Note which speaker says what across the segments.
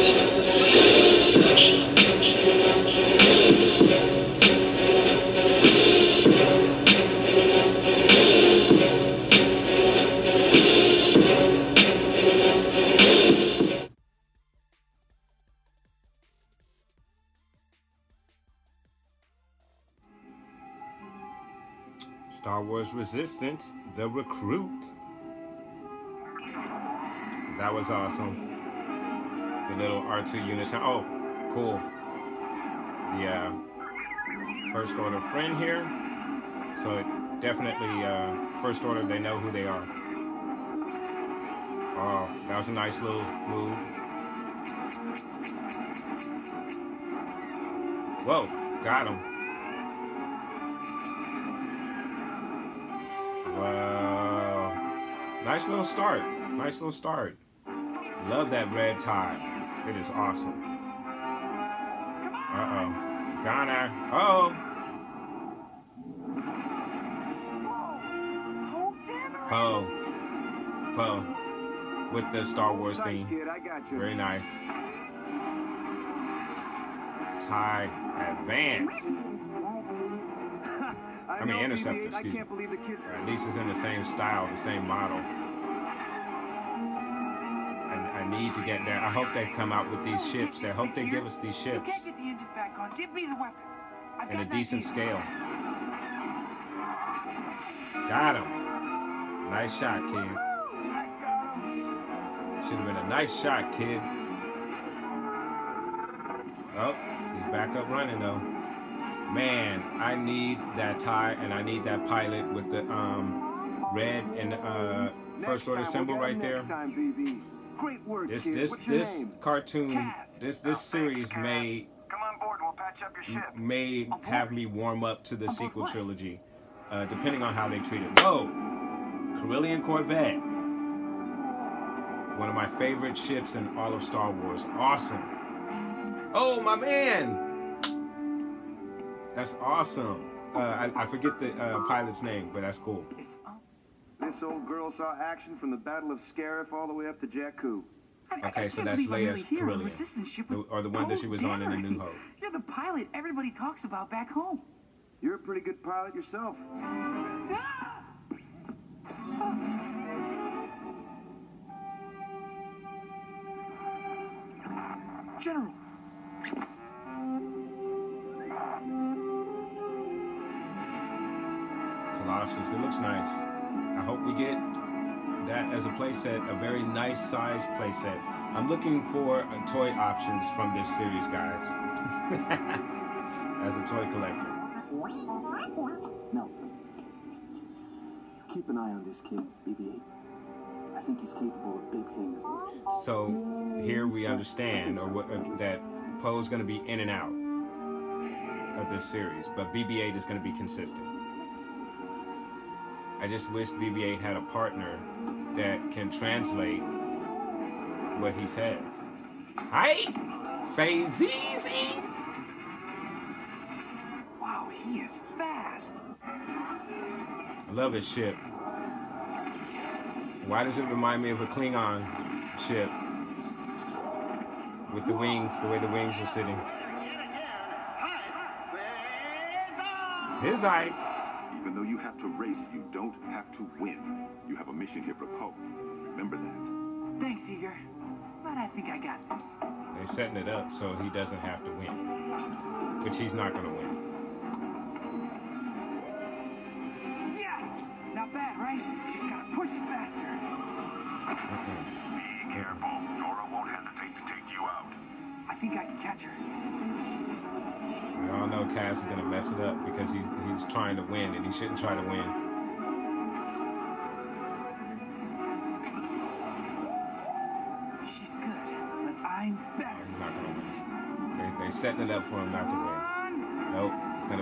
Speaker 1: Star Wars Resistance, The Recruit. That was awesome. The little R2 unit. Oh, cool. The First Order friend here. So definitely First Order, they know who they are. Oh, that was a nice little move. Whoa, got him. Wow. Nice little start. Nice little start. Love that red tie. It is awesome. Uh-oh. Ghana. Oh. Poe. With the Star Wars theme. Very nice. TIE Advance. I mean Interceptor, excuse me. At least it's in the same style, the same model. I need to get there. I hope they come out with these ships. I hope they give us these ships in a decent scale. Got him. Nice shot, kid. Should have been a nice shot, kid. Oh, he's back up running though. Man, I need that tie and I need that pilot with the red and First Order symbol right there. This cartoon, this series may have me warm up to the sequel trilogy, depending on how they treat it. Whoa, Corellian Corvette. One of my favorite ships in all of Star Wars. Awesome. Oh, my man. That's awesome. I forget the pilot's name, but that's cool.
Speaker 2: This old girl saw action from the Battle of Scarif all the way up to Jakku.
Speaker 1: Okay, so that's Leia's Corellian. Or the one that she was on in A New Hope.
Speaker 3: You're the pilot everybody talks about back home.
Speaker 2: You're a pretty good pilot yourself.
Speaker 3: General.
Speaker 1: Colossus, it looks nice. I hope we get that as a playset, a very nice size playset. I'm looking for toy options from this series, guys. As a toy collector.
Speaker 2: No. Keep an eye on this kid, BB-8. I think he's capable of big things.
Speaker 1: So here we understand, or that Poe's going to be in and out of this series, but BB-8 is going to be consistent. I just wish BB-8 had a partner that can translate what he says. Hi, Phase Easy.
Speaker 3: Wow, he is fast.
Speaker 1: I love his ship. Why does it remind me of a Klingon ship with the wings, the way the wings are sitting? His eye.
Speaker 4: Even though you have to race, you don't have to win. You have a mission here for Poe. Remember that.
Speaker 3: Thanks, Eager. But I think I got this.
Speaker 1: They're setting it up so he doesn't have to win, which he's not going to win.
Speaker 3: Yes! Not bad, right? Just gotta push it faster.
Speaker 4: Be careful. Nora won't hesitate to take you out.
Speaker 3: I think I can catch her.
Speaker 1: We all know Kaz is going to mess it up because he's trying to win, and he shouldn't try to win.
Speaker 3: She's good, but I'm better.
Speaker 1: He's not going to win. They're setting it up for him not to win. Nope. The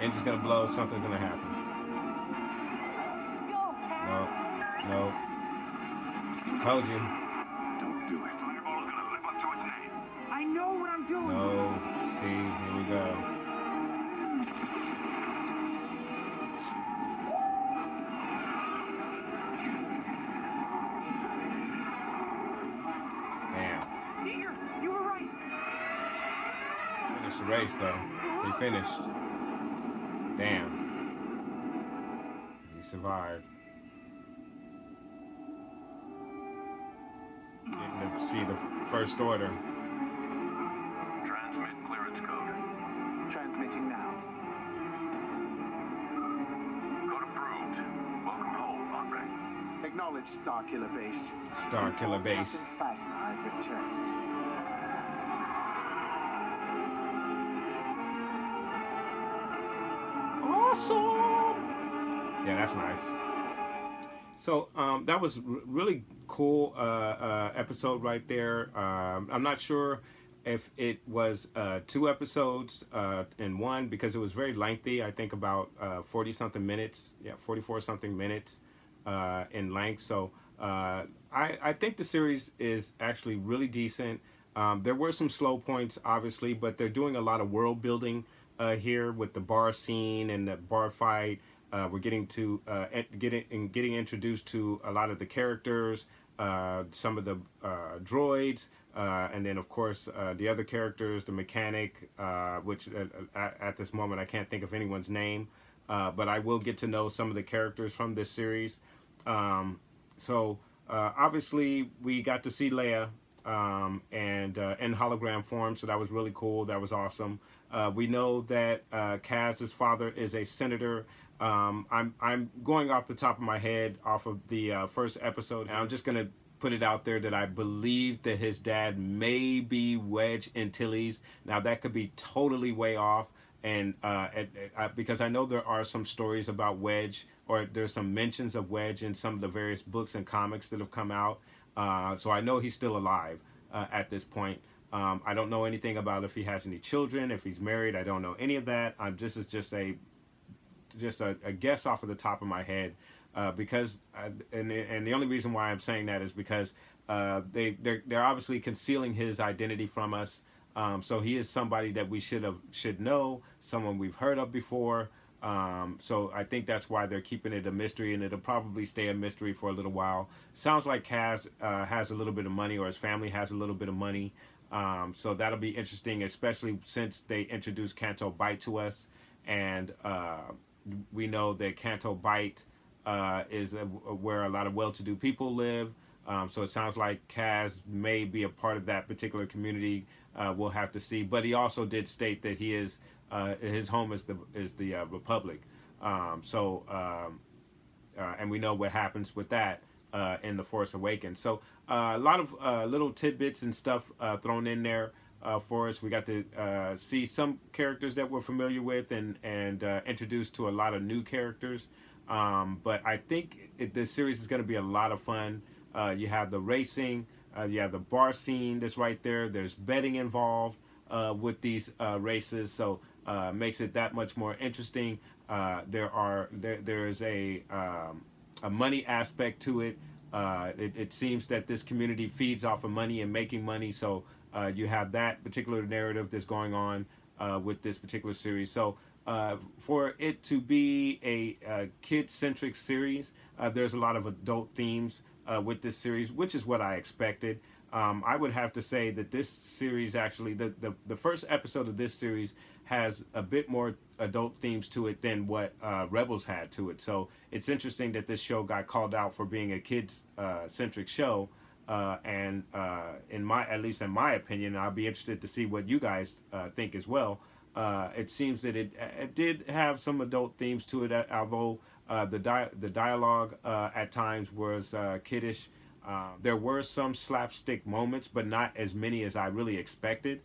Speaker 1: engine's going to blow. Something's going to happen. No. Told you.
Speaker 4: Don't do it. Fireball is gonna live up to its name.
Speaker 3: I know what I'm doing.
Speaker 1: No. See, here we go.
Speaker 3: Damn. Eager, you were right.
Speaker 1: finished the race, though. He finished. Damn. He survived. Getting to see the First Order.
Speaker 4: Transmit clearance code.
Speaker 3: Transmitting now.
Speaker 4: Code approved. Welcome home, Andre.
Speaker 3: Acknowledged, Starkiller Base.
Speaker 1: Starkiller Base.
Speaker 3: Captain Phasma, I've returned.
Speaker 1: Awesome. Yeah, that's nice. So that was really cool episode right there. I'm not sure if it was 2 episodes in one, because it was very lengthy. I think about 40 something minutes, 44 something minutes in length. So I think the series is actually really decent. There were some slow points, obviously, but they're doing a lot of world building here with the bar scene and the bar fight. We're getting to getting introduced to a lot of the characters, some of the droids, and then of course the other characters, the mechanic, which at this moment I can't think of anyone's name, but I will get to know some of the characters from this series. So obviously we got to see Leia and in hologram form, so that was really cool. That was awesome. We know that Kaz's father is a senator. I'm going off the top of my head off of the first episode, and I'm just gonna put it out there that I believe that his dad may be Wedge Antilles. Now that could be totally way off, and because I know there are some stories about Wedge, or there's some mentions of Wedge in some of the various books and comics that have come out. So I know he's still alive at this point. I don't know anything about if he has any children, if he's married. I don't know any of that. This is just a guess off of the top of my head, because and the only reason why I'm saying that is because they're obviously concealing his identity from us. So he is somebody that we should know, someone we've heard of before. So I think that's why they're keeping it a mystery, and it'll probably stay a mystery for a little while. Sounds like Kaz has a little bit of money, or his family has a little bit of money. So that'll be interesting, especially since they introduced Canto Bight to us, and we know that Canto Bight is where a lot of well-to-do people live. So it sounds like Kaz may be a part of that particular community. We'll have to see. But he also did state that he is his home is the Republic. And we know what happens with that in The Force Awakens. So a lot of little tidbits and stuff thrown in there for us. We got to see some characters that we're familiar with, and introduced to a lot of new characters. But I think this series is going to be a lot of fun. You have the racing, you have the bar scene that's right there. There's betting involved with these races, so makes it that much more interesting. There is a money aspect to it. It seems that this community feeds off of money and making money, so you have that particular narrative that's going on with this particular series. So for it to be a kid-centric series, there's a lot of adult themes with this series, which is what I expected. I would have to say that this series actually, the first episode of this series has a bit more adult themes to it than what Rebels had to it. So it's interesting that this show got called out for being a kids centric show. And at least in my opinion, I'll be interested to see what you guys think as well. It seems that it did have some adult themes to it, although the dialogue at times was kiddish. There were some slapstick moments, but not as many as I really expected.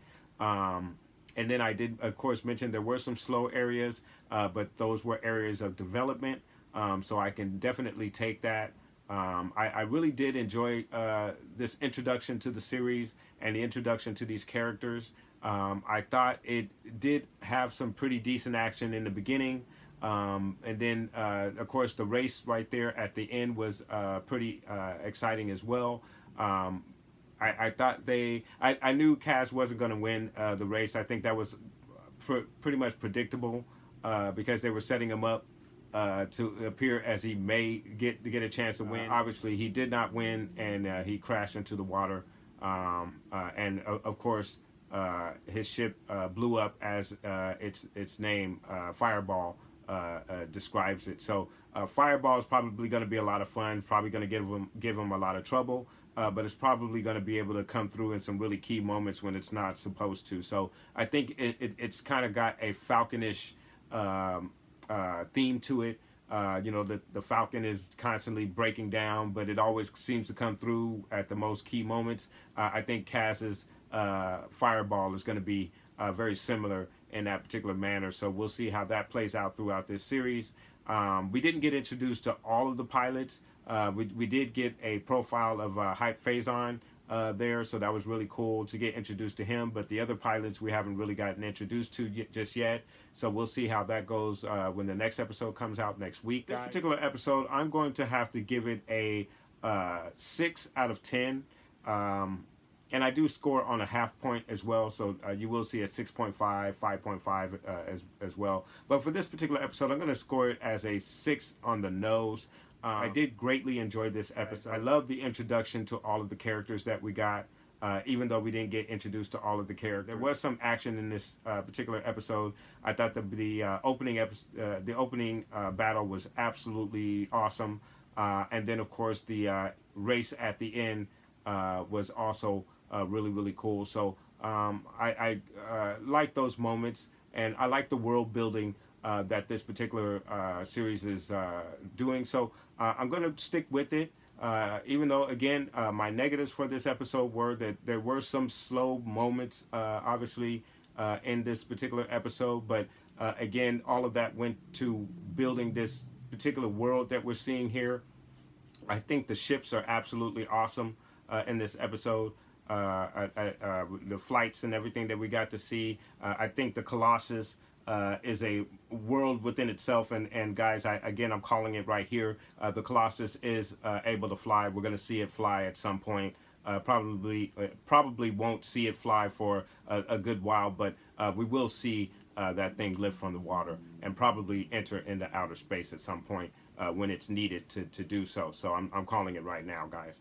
Speaker 1: And then I did, of course, mention there were some slow areas, but those were areas of development. So I can definitely take that. I really did enjoy this introduction to the series and the introduction to these characters. I thought it did have some pretty decent action in the beginning. And then, of course, the race right there at the end was pretty exciting as well. I thought I knew Kaz wasn't going to win the race. I think that was pretty much predictable because they were setting him up to appear as he may get a chance to win. Obviously, he did not win, and he crashed into the water. And of course, his ship blew up as its name, Fireball, describes it. So Fireball is probably going to be a lot of fun, probably going to give him a lot of trouble, but it's probably going to be able to come through in some really key moments when it's not supposed to. So I think it's kind of got a Falconish theme to it. You know, the Falcon is constantly breaking down, but it always seems to come through at the most key moments. I think Kaz's Fireball is going to be very similar in that particular manner. So we'll see how that plays out throughout this series. We didn't get introduced to all of the pilots. We did get a profile of Hype Phazon there, so that was really cool to get introduced to him. But the other pilots we haven't really gotten introduced to just yet. So we'll see how that goes when the next episode comes out next week. This particular episode, I'm going to have to give it a 6 out of 10. And I do score on a half point as well, so you will see a 6.5, 5.5 as well. But for this particular episode, I'm going to score it as a 6 on the nose. I did greatly enjoy this episode. I love the introduction to all of the characters that we got, even though we didn't get introduced to all of the characters. There was some action in this particular episode. I thought the opening battle was absolutely awesome. And then, of course, the race at the end was also really, really cool. So I like those moments, and I like the world building that this particular series is doing. So I'm going to stick with it, even though, again, my negatives for this episode were that there were some slow moments, obviously, in this particular episode. But again, all of that went to building this particular world that we're seeing here. I think the ships are absolutely awesome in this episode. The flights and everything that we got to see. I think the Colossus is a world within itself, and guys, I'm calling it right here. The Colossus is able to fly. We're going to see it fly at some point. Probably won't see it fly for a good while, but we will see that thing lift from the water and probably enter into outer space at some point when it's needed to do so. So I'm calling it right now, guys.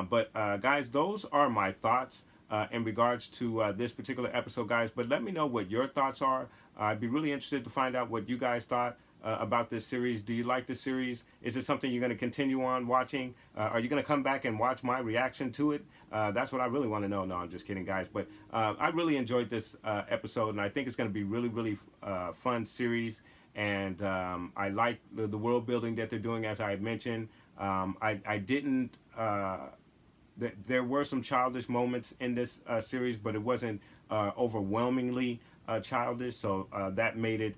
Speaker 1: But guys, those are my thoughts in regards to this particular episode, guys. But let me know what your thoughts are. I'd be really interested to find out what you guys thought about this series. Do you like this series? Is it something you're going to continue on watching? Are you going to come back and watch my reaction to it? That's what I really want to know. No, I'm just kidding, guys. But I really enjoyed this episode, and I think it's going to be really, really fun series. And I like the world building that they're doing, as I had mentioned. I didn't... there were some childish moments in this series, but it wasn't overwhelmingly childish, so that made it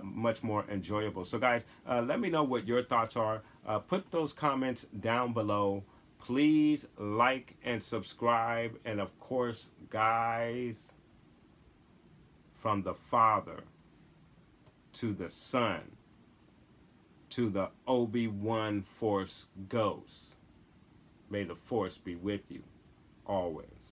Speaker 1: much more enjoyable. So guys, let me know what your thoughts are. Put those comments down below. Please like and subscribe. And of course, guys, from the Father to the Son to the Obi-Wan Force Ghost, may the Force be with you always.